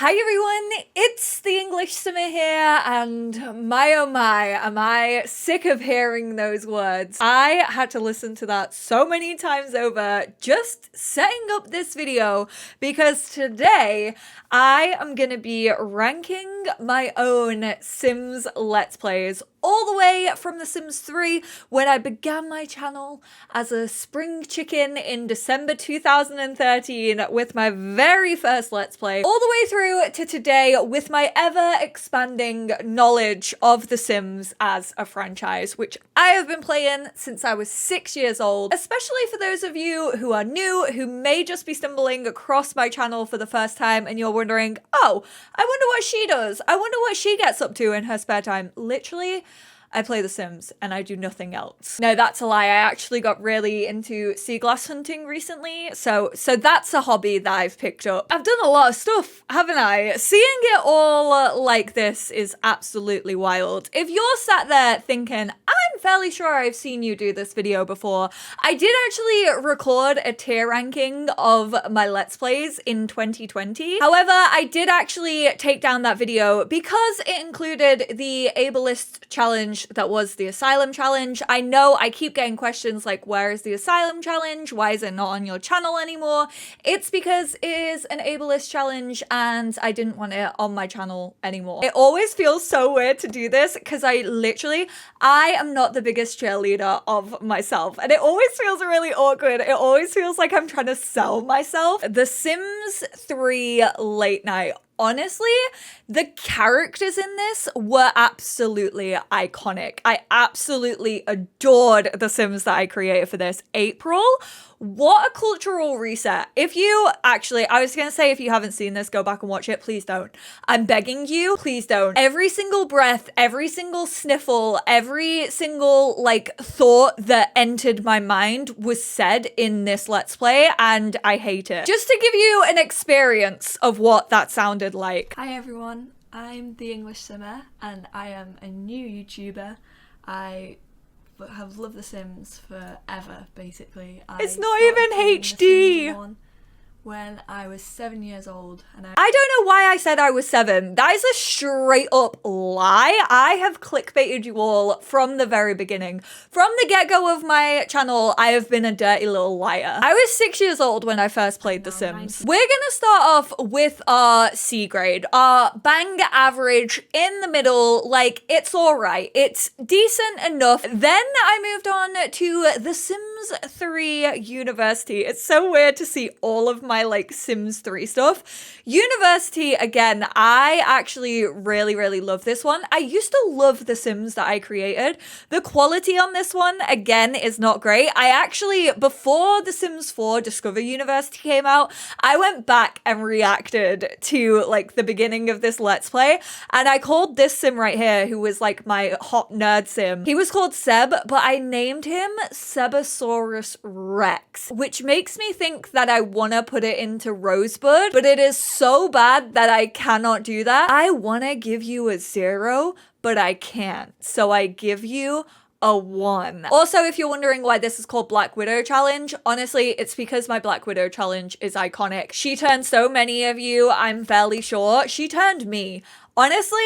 Hi everyone, it's the EnglishSimmer here, and my oh my, am I sick of hearing those words. I had to listen to that so many times over just setting up this video because today I am going to be ranking my own Sims Let's Plays all the way from The Sims 3 when I began my channel as a spring chicken in December 2013 with my very first Let's Play, all the way through to today with my ever-expanding knowledge of The Sims as a franchise, which I have been playing since I was 6 years old. Especially for those of you who are new, who may just be stumbling across my channel for the first time and you're wondering, oh, I wonder what she does. I wonder what she gets up to in her spare time. Literally, I play The Sims and I do nothing else. No, that's a lie. I actually got really into sea glass hunting recently. So that's a hobby that I've picked up. I've done a lot of stuff, haven't I? Seeing it all like this is absolutely wild. If you're sat there thinking, I'm fairly sure I've seen you do this video before, I did actually record a tier ranking of my Let's Plays in 2020. However, I did actually take down that video because it included the ableist challenge that was the asylum challenge. I know I keep getting questions like, where is the asylum challenge? Why is it not on your channel anymore? It's because it is an ableist challenge and I didn't want it on my channel anymore. It always feels so weird to do this because I am not the biggest cheerleader of myself and it always feels really awkward. It always feels like I'm trying to sell myself. The Sims 3 late night. Honestly, the characters in this were absolutely iconic. I absolutely adored the Sims that I created for this. April, what a cultural reset. If you actually, I was going to say, if you haven't seen this, go back and watch it. Please don't. I'm begging you, please don't. Every single breath, every single sniffle, every single thought that entered my mind was said in this Let's Play, and I hate it. Just to give you an experience of what that sounded like. Hi everyone, I'm the EnglishSimmer and I am a new YouTuber. I have loved The Sims forever, basically. It's not even HD! When I was 7 years old, and I don't know why I said I was 7. That is a straight up lie. I have clickbaited you all from the very beginning. From the get-go of my channel, I have been a dirty little liar. I was 6 years old when I first played The Sims. We're gonna start off with our C grade, our bang average in the middle, like it's all right. It's decent enough. Then I moved on to The Sims 3 University. It's so weird to see all of my Sims 3 stuff. University, again, I actually really love this one. I used to love the Sims that I created. The quality on this one, again, is not great. I actually, before The Sims 4 Discover University came out, I went back and reacted to the beginning of this Let's Play, and I called this Sim right here, who was my hot nerd Sim. He was called Seb, but I named him Sebasaurus Rex, which makes me think that I want to put it into Rosebud, but it is so bad that I cannot do that. I want to give you a 0, but I can't. So I give you a 1. Also, if you're wondering why this is called Black Widow Challenge, honestly, it's because my Black Widow Challenge is iconic. She turned so many of you, I'm fairly sure. She turned me. Honestly,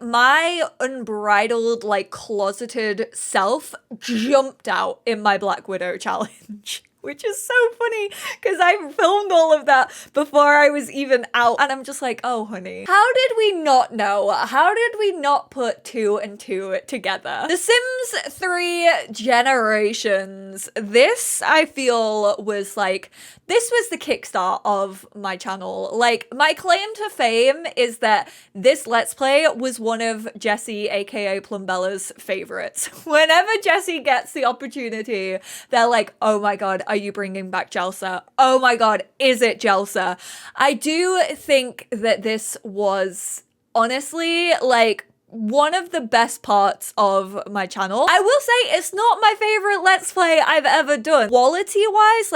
my unbridled, closeted self jumped out in my Black Widow Challenge. Which is so funny because I filmed all of that before I was even out. And I'm just like, oh, honey, how did we not know? How did we not put 2 and 2 together? The Sims 3 Generations. This, I feel, was this was the kickstart of my channel. My claim to fame is that this Let's Play was one of Jessie, aka Plumbella's favorites. Whenever Jessie gets the opportunity, they're like, oh my god, are you bringing back Jelsa? Oh my god, is it Jelsa? I do think that this was honestly one of the best parts of my channel. I will say it's not my favorite Let's Play I've ever done. Quality wise,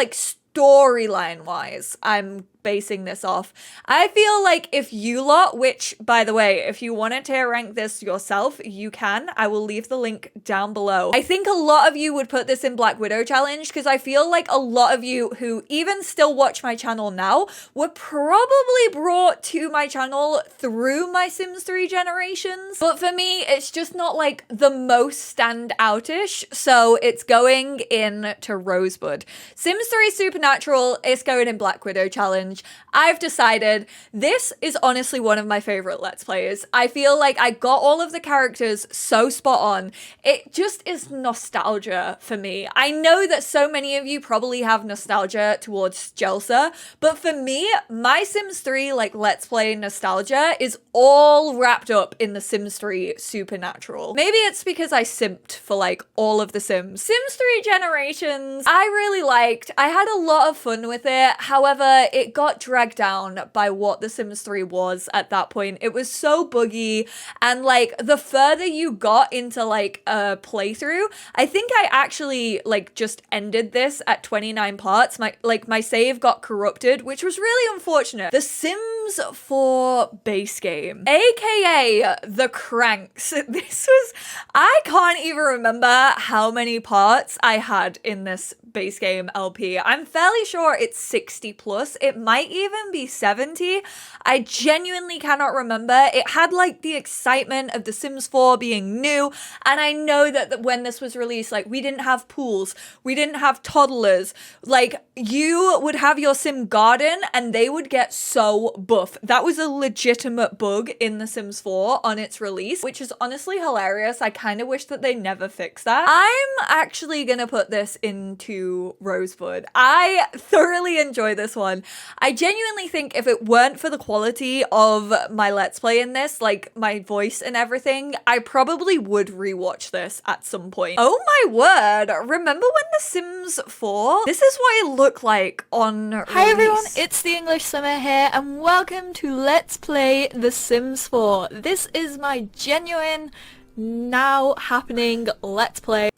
storyline wise, I'm basing this off. I feel like if you lot, which by the way, if you want to tier rank this yourself, you can. I will leave the link down below. I think a lot of you would put this in Black Widow challenge because I feel like a lot of you who even still watch my channel now were probably brought to my channel through my Sims 3 generations. But for me, it's just not like the most standoutish, so it's going in to Rosebud. Sims 3 Supernatural is going in Black Widow challenge. I've decided this is honestly one of my favorite Let's Plays. I feel like I got all of the characters so spot on. It just is nostalgia for me. I know that so many of you probably have nostalgia towards Jelsa, but for me, my Sims 3 like Let's Play nostalgia is all wrapped up in the Sims 3 Supernatural. Maybe it's because I simped for like all of the Sims. Sims 3 Generations, I really liked. I had a lot of fun with it. However, it got dragged down by what the Sims 3 was at that point. It was so buggy, and like the further you got into like a playthrough, I think I actually like just ended this at 29 parts. My save got corrupted, which was really unfortunate. The Sims 4 base game, aka the Cranks. This was, I can't even remember how many parts I had in this base game LP. I'm fairly sure it's 60 plus. It might even be 70. I genuinely cannot remember. It had like the excitement of The Sims 4 being new, and I know that when this was released, like we didn't have pools, we didn't have toddlers. Like you would have your Sim garden and they would get so buff. That was a legitimate bug in The Sims 4 on its release, which is honestly hilarious. I kind of wish that they never fixed that. I'm actually gonna put this into Rosebud. I thoroughly enjoy this one. I genuinely think if it weren't for the quality of my Let's Play in this, like my voice and everything, I probably would rewatch this at some point. Oh my word, remember when The Sims 4? This is what it looked like on release. Hi everyone, it's the EnglishSimmer here, and welcome to Let's Play The Sims 4. This is my genuine, now happening Let's Play.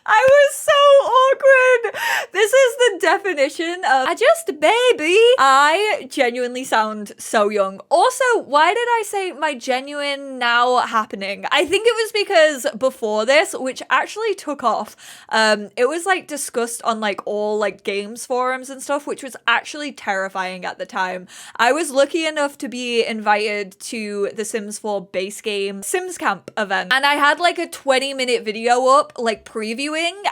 I was so awkward. This is the definition of just a baby. I genuinely sound so young. Also, why did I say my genuine now happening? I think it was because before this, which actually took off, it was like discussed on like all like games forums and stuff, which was actually terrifying at the time. I was lucky enough to be invited to the Sims 4 base game Sims Camp event, and I had like a 20-minute video up like previewing,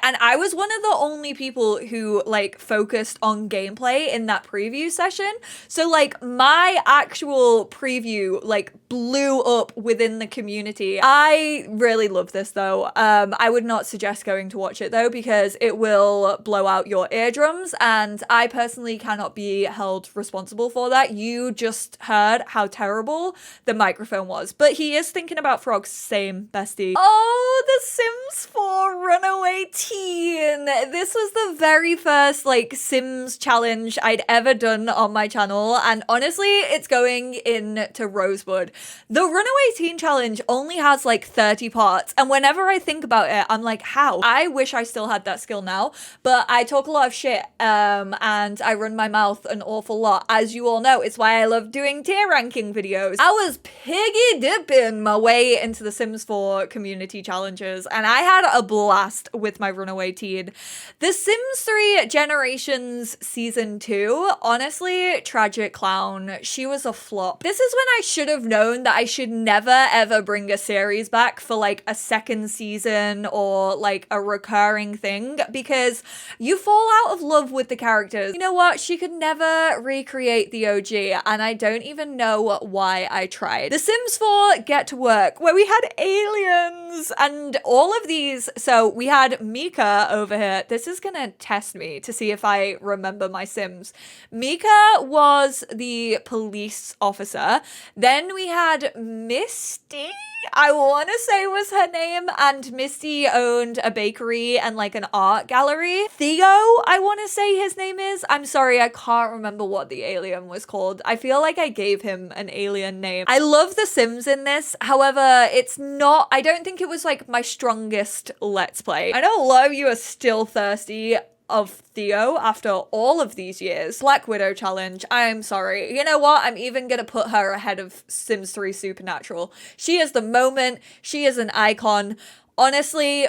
and I was one of the only people who like focused on gameplay in that preview session. So like my actual preview like blew up within the community. I really love this though. I would not suggest going to watch it though, because it will blow out your eardrums, and I personally cannot be held responsible for that. You just heard how terrible the microphone was, but he is thinking about frogs. Same, bestie. Oh, The Sims 4 Runaway Teen. This was the very first like Sims challenge I'd ever done on my channel, and honestly, it's going into Rosebud. The Runaway Teen challenge only has like 30 parts, and whenever I think about it, I'm like, how? I wish I still had that skill now, but I talk a lot of shit, and I run my mouth an awful lot, as you all know. It's why I love doing tier ranking videos. I was piggy dipping my way into the Sims 4 community challenges, and I had a blast with my Runaway Teen. The Sims 3 Generations Season 2, honestly, tragic clown. She was a flop. This is when I should have known that I should never ever bring a series back for like a second season or like a recurring thing, because you fall out of love with the characters. You know what? She could never recreate the OG, and I don't even know why I tried. The Sims 4 Get to Work, where we had aliens and all of these. So we had Mika over here. This is gonna test me to see if I remember my Sims. Mika was the police officer. Then we had Misty, I want to say was her name, and Misty owned a bakery and like an art gallery. Theo, I want to say his name is. I'm sorry, I can't remember what the alien was called. I feel like I gave him an alien name. I love The Sims in this. However, it's not, I don't think it was like my strongest Let's Play. I know a lot of you are still thirsty. of Theo after all of these years. Black Widow challenge. I'm sorry. You know what? I'm even gonna put her ahead of Sims 3 Supernatural. She is the moment. She is an icon. Honestly,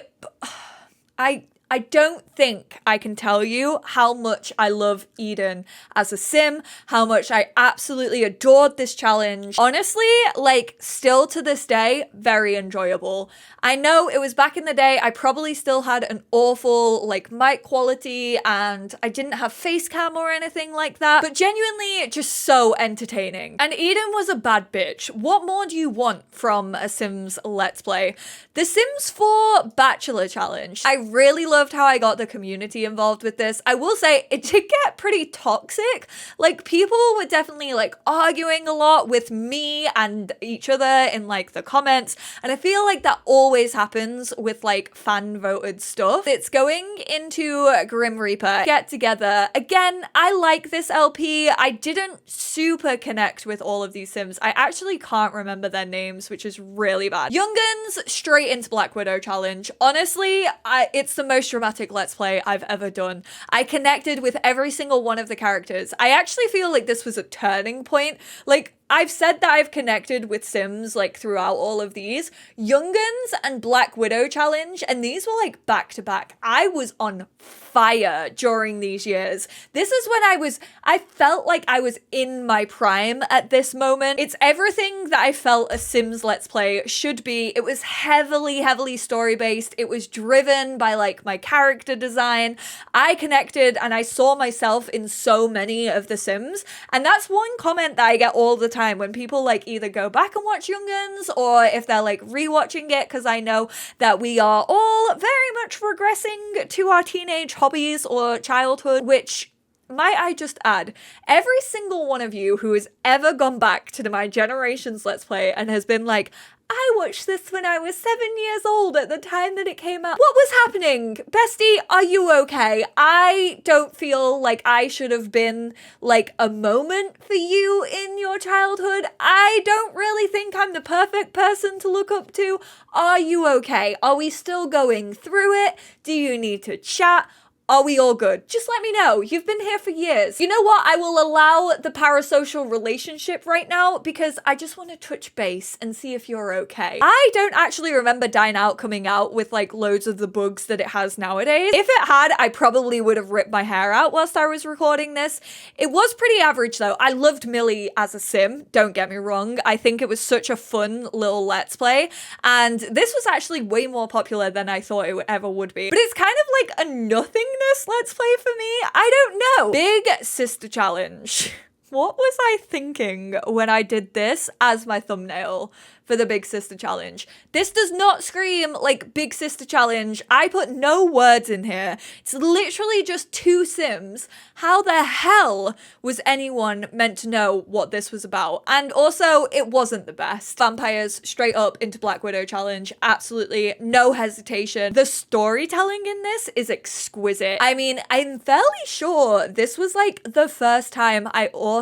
I don't think I can tell you how much I love Eden as a sim, how much I absolutely adored this challenge. Honestly, like, still to this day, very enjoyable. I know it was back in the day, I probably still had an awful, like, mic quality, and I didn't have face cam or anything like that, but genuinely just so entertaining. And Eden was a bad bitch. What more do you want from a Sims Let's Play? The Sims 4 Bachelor Challenge. I really loved how I got the community involved with this. I will say it did get pretty toxic. Like, people were definitely like arguing a lot with me and each other in like the comments, and I feel like that always happens with like fan voted stuff. It's going into Grim Reaper get together. Again, I like this LP. I didn't super connect with all of these Sims. I actually can't remember their names, which is really bad. Young Guns straight into Black Widow challenge. Honestly, it's the most dramatic Let's Play I've ever done. I connected with every single one of the characters. I actually feel like this was a turning point. Like, I've said that I've connected with Sims like throughout all of these. Young Guns and Black Widow challenge, and these were like back to back. I was on fire during these years. This is when I felt like I was in my prime at this moment. It's everything that I felt a Sims Let's Play should be. It was heavily story based. It was driven by like my character design. I connected and I saw myself in so many of the Sims. And that's one comment that I get all the time when people like either go back and watch Young Guns, or if they're like rewatching it, because I know that we are all very much regressing to our teenage hobbies or childhood, which, might I just add, every single one of you who has ever gone back to my generation's Let's Play and has been like, I watched this when I was 7 years old at the time that it came out. What was happening? Bestie, are you okay? I don't feel like I should have been like a moment for you in your childhood. I don't really think I'm the perfect person to look up to. Are you okay? Are we still going through it? Do you need to chat? Are we all good? Just let me know. You've been here for years. You know what? I will allow the parasocial relationship right now because I just want to touch base and see if you're okay. I don't actually remember Dine Out coming out with like loads of the bugs that it has nowadays. If it had, I probably would have ripped my hair out whilst I was recording this. It was pretty average though. I loved Millie as a sim, don't get me wrong. I think it was such a fun little Let's Play, and this was actually way more popular than I thought it ever would be. But it's kind of like a nothing Let's Play for me. I don't know. Big Sister Challenge. What was I thinking when I did this as my thumbnail for the Big Sister Challenge? This does not scream like Big Sister Challenge. I put no words in here. It's literally just two Sims. How the hell was anyone meant to know what this was about? And also, it wasn't the best. Vampires straight up into Black Widow Challenge. Absolutely no hesitation. The storytelling in this is exquisite. I mean, I'm fairly sure this was like the first time I also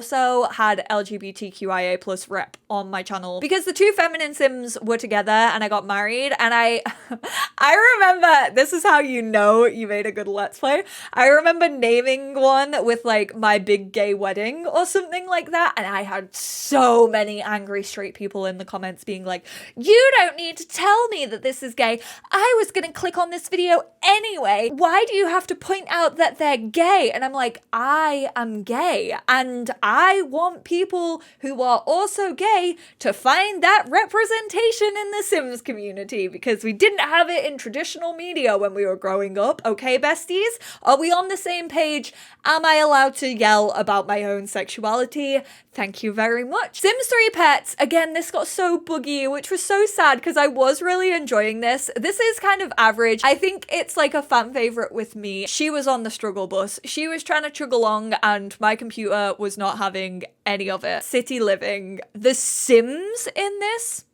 had LGBTQIA plus rep on my channel, because the two feminine Sims were together and I got married, and I remember, this is how you know you made a good Let's Play. I remember naming one with like my big gay wedding or something like that, and I had so many angry straight people in the comments being like, you don't need to tell me that this is gay. I was gonna click on this video anyway. Why do you have to point out that they're gay? And I'm like, I am gay, and I want people who are also gay to find that representation in the Sims community, because we didn't have it in traditional media when we were growing up. Okay, besties? Are we on the same page? Am I allowed to yell about my own sexuality? Thank you very much. Sims 3 Pets. Again, this got so buggy, which was so sad because I was really enjoying this. This is kind of average. I think it's like a fan favorite with me. She was on the struggle bus. She was trying to chug along and my computer was not having any of it. City living. The Sims in this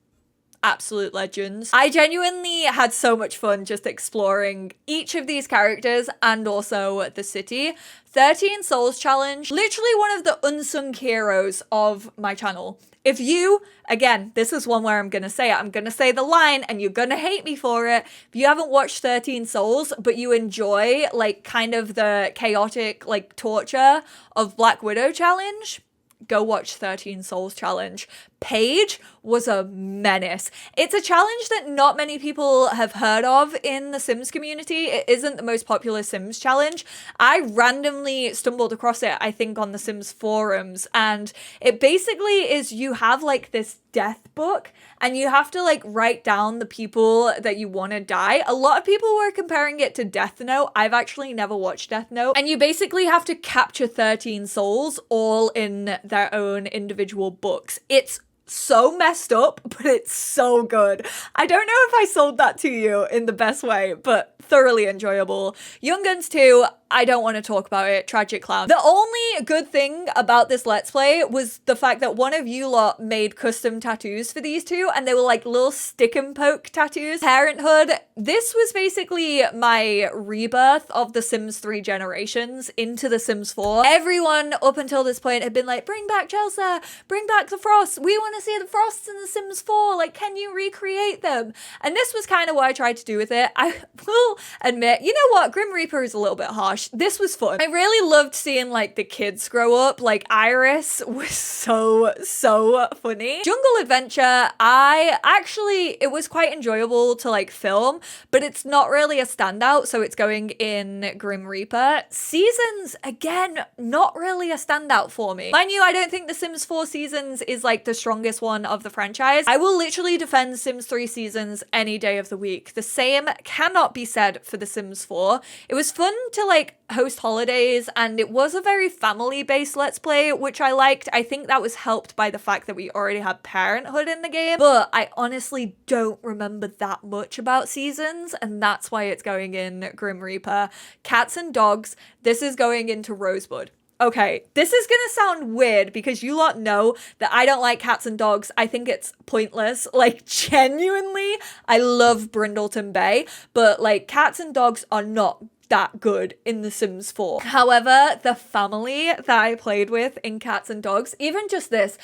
absolute legends. I genuinely had so much fun just exploring each of these characters and also the city. 13 Souls Challenge, literally one of the unsung heroes of my channel. If you, again, this is one where I'm going to say it. I'm going to say the line and you're going to hate me for it. If you haven't watched 13 Souls, but you enjoy like kind of the chaotic like torture of Black Widow Challenge, go watch 13 Souls Challenge. Paige was a menace. It's a challenge that not many people have heard of in the Sims community. It isn't the most popular Sims challenge. I randomly stumbled across it, I think, on the Sims forums, and it basically is you have like this death book and you have to like write down the people that you want to die. A lot of people were comparing it to Death Note. I've actually never watched Death Note. And you basically have to capture 13 souls all in their own individual books. It's so messed up, but it's so good. I don't know if I sold that to you in the best way, but thoroughly enjoyable. Young Guns 2, I don't want to talk about it. Tragic Clown. The only good thing about this Let's Play was the fact that one of you lot made custom tattoos for these two, and they were like little stick and poke tattoos. Parenthood. This was basically my rebirth of the Sims 3 generations into the Sims 4. Everyone up until this point had been like, bring back Chelsea, bring back the Frosts. We want to see the Frosts in the Sims 4. Like, can you recreate them? And this was kind of what I tried to do with it. I will admit, you know what? Grim Reaper is a little bit harsh. This was fun. I really loved seeing like the kids grow up. Like Iris was so funny. Jungle Adventure, it was quite enjoyable to like film, but it's not really a standout, so it's going in Grim Reaper. Seasons, again, not really a standout for me. Mind you, I don't think the Sims 4 Seasons is like the strongest one of the franchise. I will literally defend Sims 3 Seasons any day of the week. The same cannot be said for the Sims 4. It was fun to like host holidays, and it was a very family-based Let's Play, which I liked. I think that was helped by the fact that we already had Parenthood in the game, but I honestly don't remember that much about Seasons, and that's why it's going in Grim Reaper. Cats and Dogs, this is going into Rosebud. Okay, this is gonna sound weird because you lot know that I don't like cats and dogs. I think it's pointless. Like, genuinely, I love Brindleton Bay, but like cats and dogs are not that good in The Sims 4. However, the family that I played with in Cats and Dogs, even just this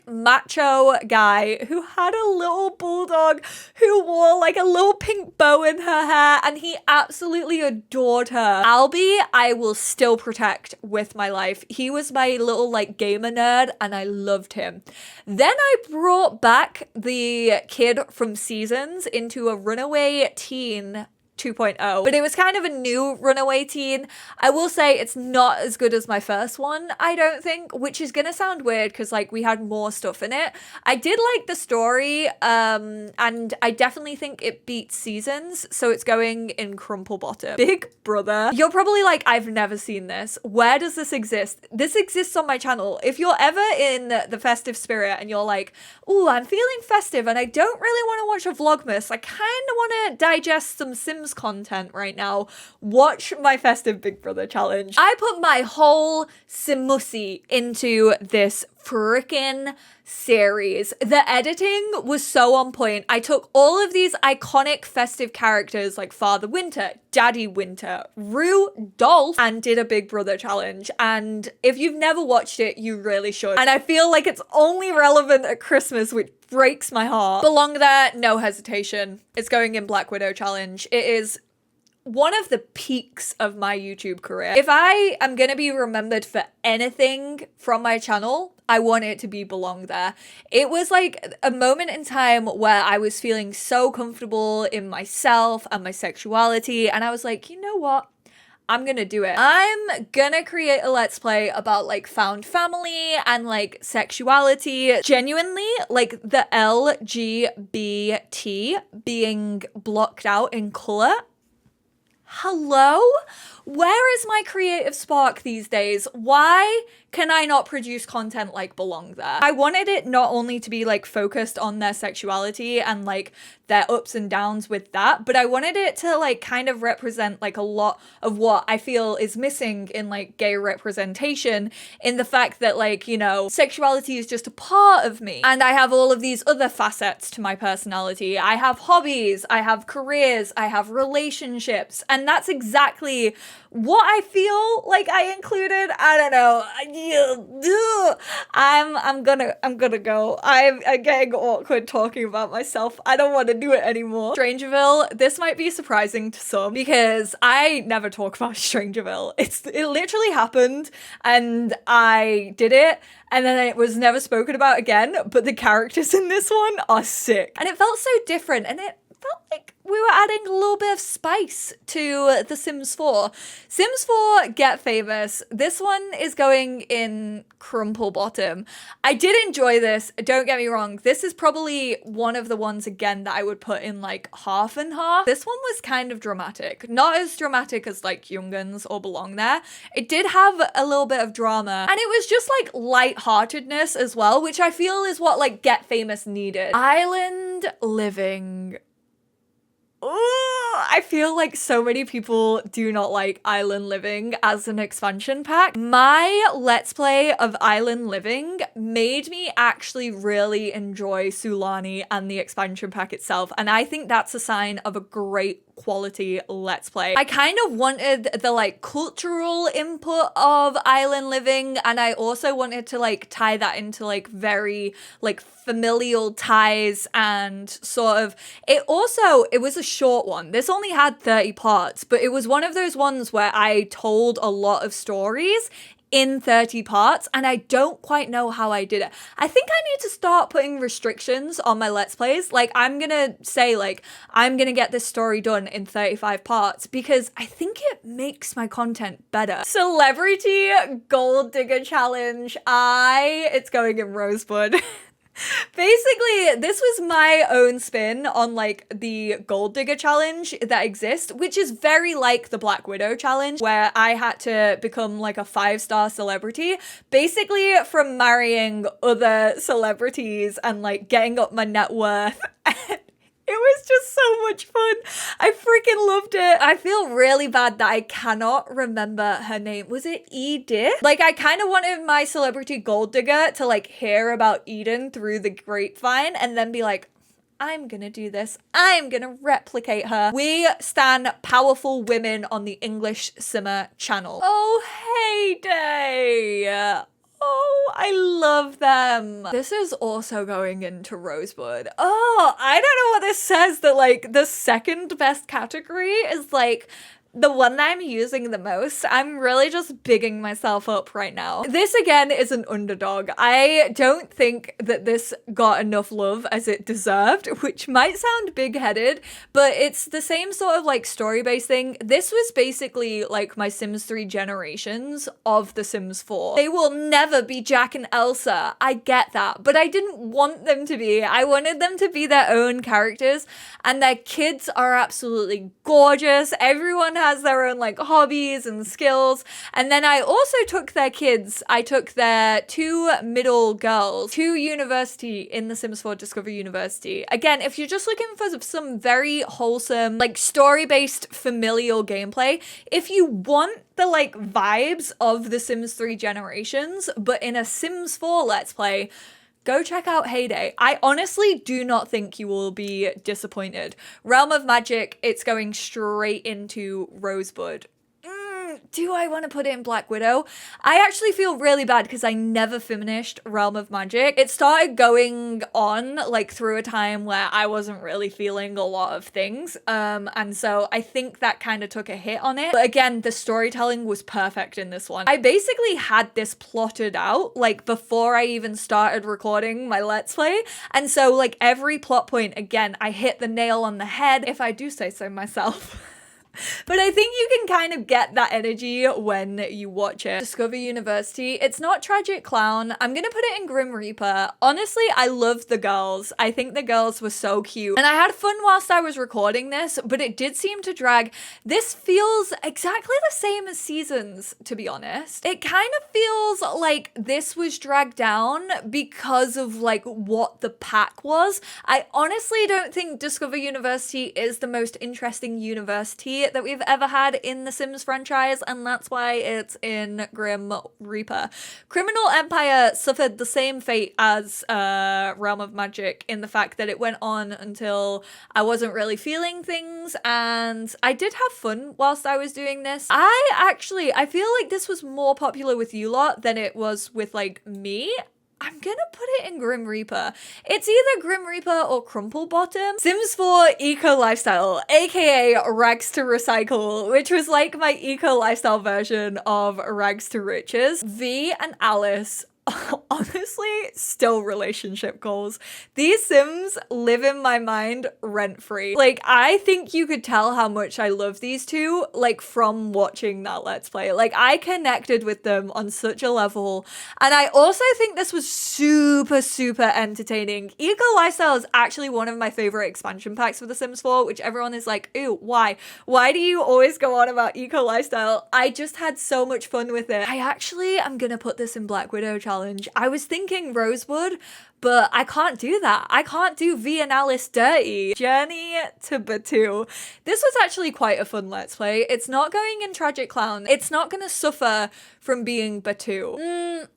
macho guy who had a little bulldog who wore like a little pink bow in her hair, and he absolutely adored her. Albie, I will still protect with my life. He was my little like gamer nerd, and I loved him. Then I brought back the kid from Seasons into a Runaway teen 2.0, but it was kind of a new Runaway teen. I will say it's not as good as my first one, I don't think, which is gonna sound weird because like we had more stuff in it. I did like the story, and I definitely think it beats Seasons, so it's going in Crumple Bottom. Big Brother. You're probably like, I've never seen this. Where does this exist? This exists on my channel. If you're ever in the festive spirit and you're like, ooh, I'm feeling festive and I don't really want to watch a Vlogmas, I kind of want to digest some Sims content right now, watch my festive Big Brother challenge. I put my whole Simussy into this freaking series. The editing was so on point. I took all of these iconic festive characters like Father Winter, Daddy Winter, Rudolph, and did a Big Brother challenge. And if you've never watched it, you really should. And I feel like it's only relevant at Christmas, which breaks my heart. Belong there, no hesitation. It's going in Black Widow challenge. It is one of the peaks of my YouTube career. If I am gonna be remembered for anything from my channel, I want it to be Belong There. It was like a moment in time where I was feeling so comfortable in myself and my sexuality, and I was like, you know what? I'm gonna do it. I'm gonna create a Let's Play about like found family and like sexuality. Genuinely, like the LGBT being blocked out in color. Hello? Where is my creative spark these days? Why can I not produce content like belong there? I wanted it not only to be like focused on their sexuality and like their ups and downs with that, but I wanted it to like kind of represent like a lot of what I feel is missing in like gay representation, in the fact that like, you know, sexuality is just a part of me and I have all of these other facets to my personality. I have hobbies, I have careers, I have relationships, and that's exactly what I feel like I included. I don't know. I'm gonna go. I'm getting awkward talking about myself. I don't want to do it anymore. Strangerville, this might be surprising to some because I never talk about Strangerville. It literally happened and I did it and then it was never spoken about again, but the characters in this one are sick. And it felt so different and it felt like we were adding a little bit of spice to The Sims 4. Sims 4 Get Famous. This one is going in crumple bottom. I did enjoy this, don't get me wrong. This is probably one of the ones again that I would put in like half and half. This one was kind of dramatic. Not as dramatic as like Young Guns or Belong There. It did have a little bit of drama and it was just like lightheartedness as well, which I feel is what like Get Famous needed. Island living. Ooh, I feel like so many people do not like Island Living as an expansion pack. My Let's Play of Island Living made me actually really enjoy Sulani and the expansion pack itself, and I think that's a sign of a great quality Let's Play. I kind of wanted the like cultural input of Island Living, and I also wanted to like tie that into like very like familial ties and sort of, it was a short one. This only had 30 parts, but it was one of those ones where I told a lot of stories in 30 parts, and I don't quite know how I did it. I think I need to start putting restrictions on my Let's Plays. Like, I'm gonna say, like, I'm gonna get this story done in 35 parts because I think it makes my content better. Celebrity Gold Digger Challenge. It's going in Rosebud. Basically, this was my own spin on like the Gold Digger challenge that exists, which is very like the Black Widow challenge, where I had to become like a 5-star celebrity, basically from marrying other celebrities and like getting up my net worth. It was just so much fun. I freaking loved it. I feel really bad that I cannot remember her name. Was it Edith? Like, I kind of wanted my celebrity gold digger to like hear about Eden through the grapevine and then be like, I'm gonna do this. I'm gonna replicate her. We stan powerful women on the EnglishSimmer channel. Oh, heyday. Oh, I love them. This is also going into Rosebud. Oh, I don't know what this says, that like the second best category is like the one that I'm using the most. I'm really just bigging myself up right now. This again is an underdog. I don't think that this got enough love as it deserved, which might sound big-headed, but it's the same sort of like story-based thing. This was basically like my Sims 3 generations of The Sims 4. They will never be Jack and Elsa. I get that, but I didn't want them to be. I wanted them to be their own characters, and their kids are absolutely gorgeous. Everyone has their own like hobbies and skills. And then I also took their kids. I took their 2 middle girls to university in The Sims 4 Discover University. Again, if you're just looking for some very wholesome, like story-based familial gameplay, if you want the like vibes of The Sims 3 generations, but in a Sims 4 Let's Play, go check out Heyday. I honestly do not think you will be disappointed. Realm of Magic, it's going straight into Rosebud. Do I want to put it in Black Widow? I actually feel really bad because I never finished Realm of Magic. It started going on like through a time where I wasn't really feeling a lot of things. And so I think that kind of took a hit on it. But again, the storytelling was perfect in this one. I basically had this plotted out like before I even started recording my Let's Play. And so like every plot point, again, I hit the nail on the head, if I do say so myself. But I think you can kind of get that energy when you watch it. Discover University. It's not Tragic Clown. I'm gonna put it in Grim Reaper. Honestly, I loved the girls. I think the girls were so cute. And I had fun whilst I was recording this, but it did seem to drag. This feels exactly the same as Seasons, to be honest. It kind of feels like this was dragged down because of like what the pack was. I honestly don't think Discover University is the most interesting university that we've ever had in the Sims franchise, and that's why it's in Grim Reaper. Criminal Empire suffered the same fate as Realm of Magic in the fact that it went on until I wasn't really feeling things, and I did have fun whilst I was doing this. I feel like this was more popular with you lot than it was with like me. I'm gonna put it in Grim Reaper. It's either Grim Reaper or Crumple Bottom. Sims 4 Eco Lifestyle, aka Rags to Recycle, which was like my eco lifestyle version of Rags to Riches. V and Alice, honestly, still relationship goals. These Sims live in my mind rent-free. Like, I think you could tell how much I love these two, like, from watching that Let's Play. Like, I connected with them on such a level. And I also think this was super, super entertaining. Eco Lifestyle is actually one of my favorite expansion packs for The Sims 4, which everyone is like, ew, why? Why do you always go on about Eco Lifestyle? I just had so much fun with it. I actually am gonna put this in Black Widow Challenge. I was thinking Rosewood, but I can't do that. I can't do V and Alice dirty. Journey to Batu. This was actually quite a fun Let's Play. It's not going in Tragic Clown. It's not gonna suffer from being Batu.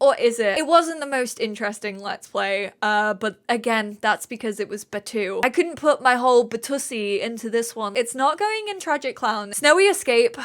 Or is it? It wasn't the most interesting Let's Play, but again, that's because it was Batu. I couldn't put my whole Batussy into this one. It's not going in Tragic Clown. Snowy Escape.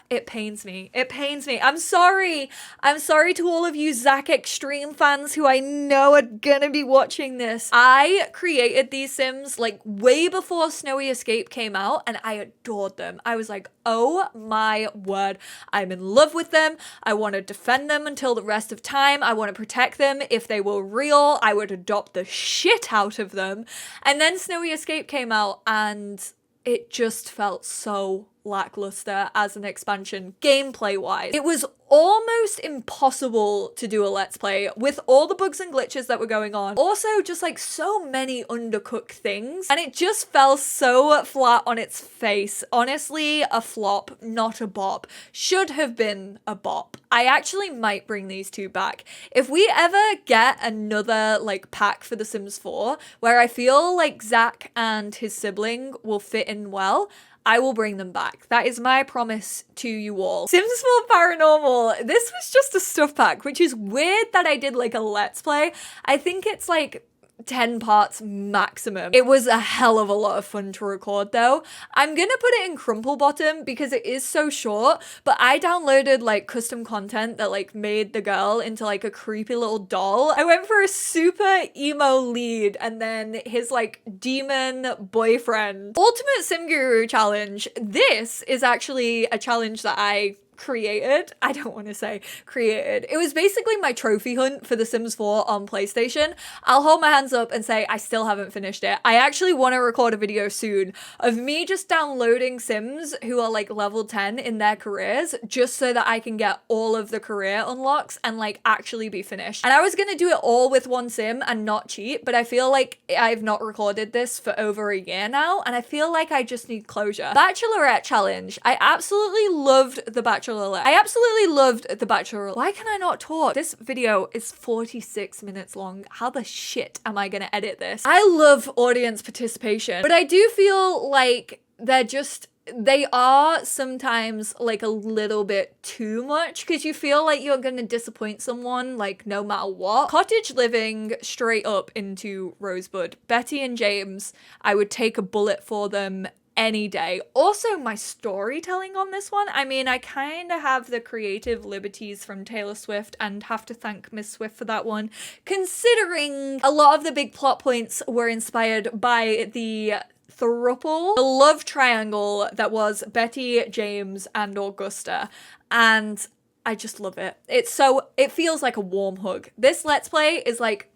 It pains me. It pains me. I'm sorry. I'm sorry to all of you Zack Extreme fans who I know are gonna be watching this. I created these Sims like way before Snowy Escape came out, and I adored them. I was like, oh my word. I'm in love with them. I want to defend them until the rest of time. I want to protect them. If they were real, I would adopt the shit out of them. And then Snowy Escape came out, and it just felt so lackluster as an expansion gameplay wise. It was almost impossible to do a Let's Play with all the bugs and glitches that were going on. Also, just like so many undercooked things, and it just fell so flat on its face. Honestly, a flop, not a bop. Should have been a bop. I actually might bring these two back. If we ever get another like pack for The Sims 4 where I feel like Zack and his sibling will fit in well, I will bring them back. That is my promise to you all. Sims 4 Paranormal. This was just a stuff pack, which is weird that I did like a Let's Play. I think it's like 10 parts maximum. It was a hell of a lot of fun to record though. I'm gonna put it in Crumple Bottom because it is so short, but I downloaded like custom content that like made the girl into like a creepy little doll. I went for a super emo lead and then his like demon boyfriend. Ultimate Sim Guru Challenge. This is actually a challenge that I created. I don't want to say created. It was basically my trophy hunt for The Sims 4 on PlayStation. I'll hold my hands up and say I still haven't finished it. I actually want to record a video soon of me just downloading Sims who are like level 10 in their careers just so that I can get all of the career unlocks and like actually be finished. And I was gonna do it all with one Sim and not cheat, but I feel like I've not recorded this for over a year now and I feel like I just need closure. Bachelorette challenge. I absolutely loved the Bachelorette. I absolutely loved The Bachelorette. Why can I not talk? This video is 46 minutes long. How the shit am I gonna edit this? I love audience participation, but I do feel like they are sometimes like a little bit too much because you feel like you're gonna disappoint someone like no matter what. Cottage living straight up into Rosebud. Betty and James, I would take a bullet for them any day. Also, my storytelling on this one, I mean, I kind of have the creative liberties from Taylor Swift and have to thank Miss Swift for that one, considering a lot of the big plot points were inspired by the throuple, the love triangle that was Betty, James, and Augusta. And I just love it. It feels like a warm hug. This Let's Play is like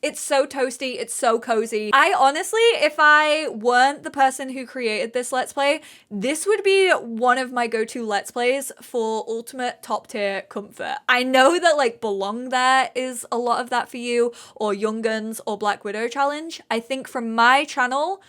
It's so toasty, it's so cozy. I honestly, if I weren't the person who created this Let's Play, this would be one of my go-to Let's Plays for ultimate top tier comfort. I know that like Belong There is a lot of that for you, or Young Guns, or Black Widow Challenge. I think from my channel,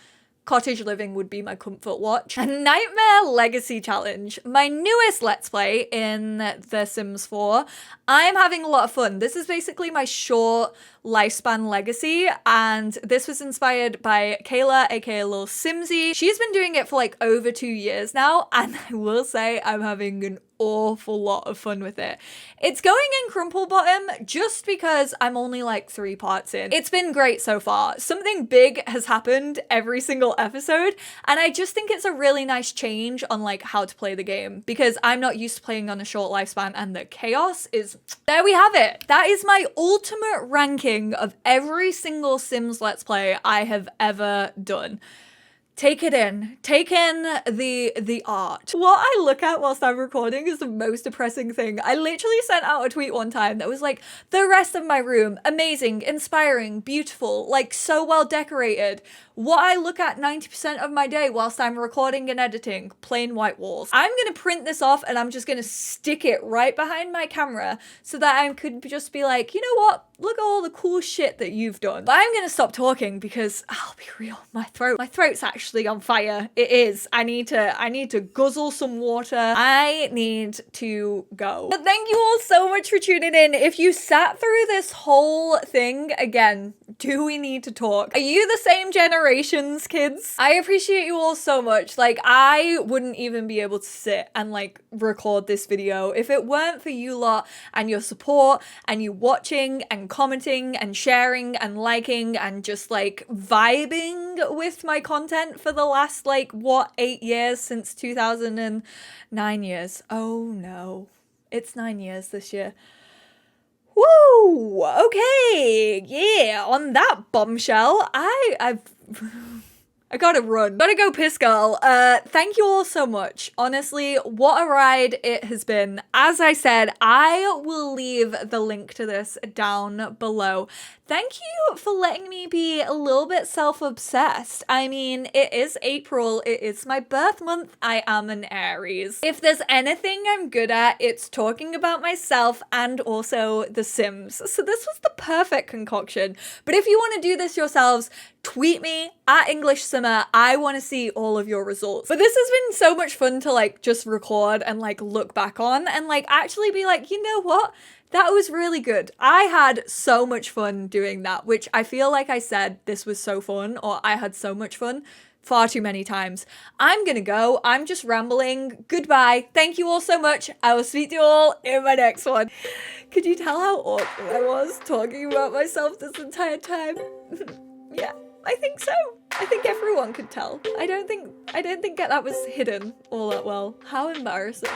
Cottage Living would be my comfort watch. A Nightmare Legacy Challenge, my newest Let's Play in The Sims 4. I'm having a lot of fun. This is basically my short lifespan legacy, and this was inspired by Kayla, aka Lil Simsy. She's been doing it for like over 2 years now, and I will say I'm having an awful lot of fun with it. It's going in crumple bottom just because I'm only like 3 parts in. It's been great so far. Something big has happened every single episode, and I just think it's a really nice change on like how to play the game, because I'm not used to playing on a short lifespan, and the chaos is... There we have it. That is my ultimate ranking of every single Sims Let's Play I have ever done. Take it in. Take in the art. What I look at whilst I'm recording is the most depressing thing. I literally sent out a tweet one time that was like, the rest of my room, amazing, inspiring, beautiful, like so well decorated. What I look at 90% of my day whilst I'm recording and editing, plain white walls. I'm gonna print this off and I'm just gonna stick it right behind my camera so that I could just be like, you know what? Look at all the cool shit that you've done. But I'm gonna stop talking because I'll be real, my throat's actually on fire. It is. I need to guzzle some water. I need to go. But thank you all so much for tuning in. If you sat through this whole thing, again, do we need to talk? Are you the same generations, kids? I appreciate you all so much. Like, I wouldn't even be able to sit and like record this video if it weren't for you lot and your support and you watching and commenting and sharing and liking and just like vibing with my content for the last like what, 8 years, since 2009 years. Oh no, it's 9 years this year. Woo! Okay, yeah, on that bombshell, I gotta run. Gotta go piss, girl. Thank you all so much. Honestly, what a ride it has been. As I said, I will leave the link to this down below. Thank you for letting me be a little bit self-obsessed. I mean, it is April, it is my birth month, I am an Aries. If there's anything I'm good at, it's talking about myself and also The Sims. So this was the perfect concoction. But if you want to do this yourselves, tweet me at EnglishSimmer. I want to see all of your results. But this has been so much fun to like just record and like look back on and like actually be like, you know what? That was really good. I had so much fun doing that, which I feel like I said this was so fun, or I had so much fun far too many times. I'm gonna go. I'm just rambling. Goodbye. Thank you all so much. I will speak to you all in my next one. Could you tell how awkward I was talking about myself this entire time? Yeah, I think so. I think everyone could tell. I don't think that was hidden all that well. How embarrassing.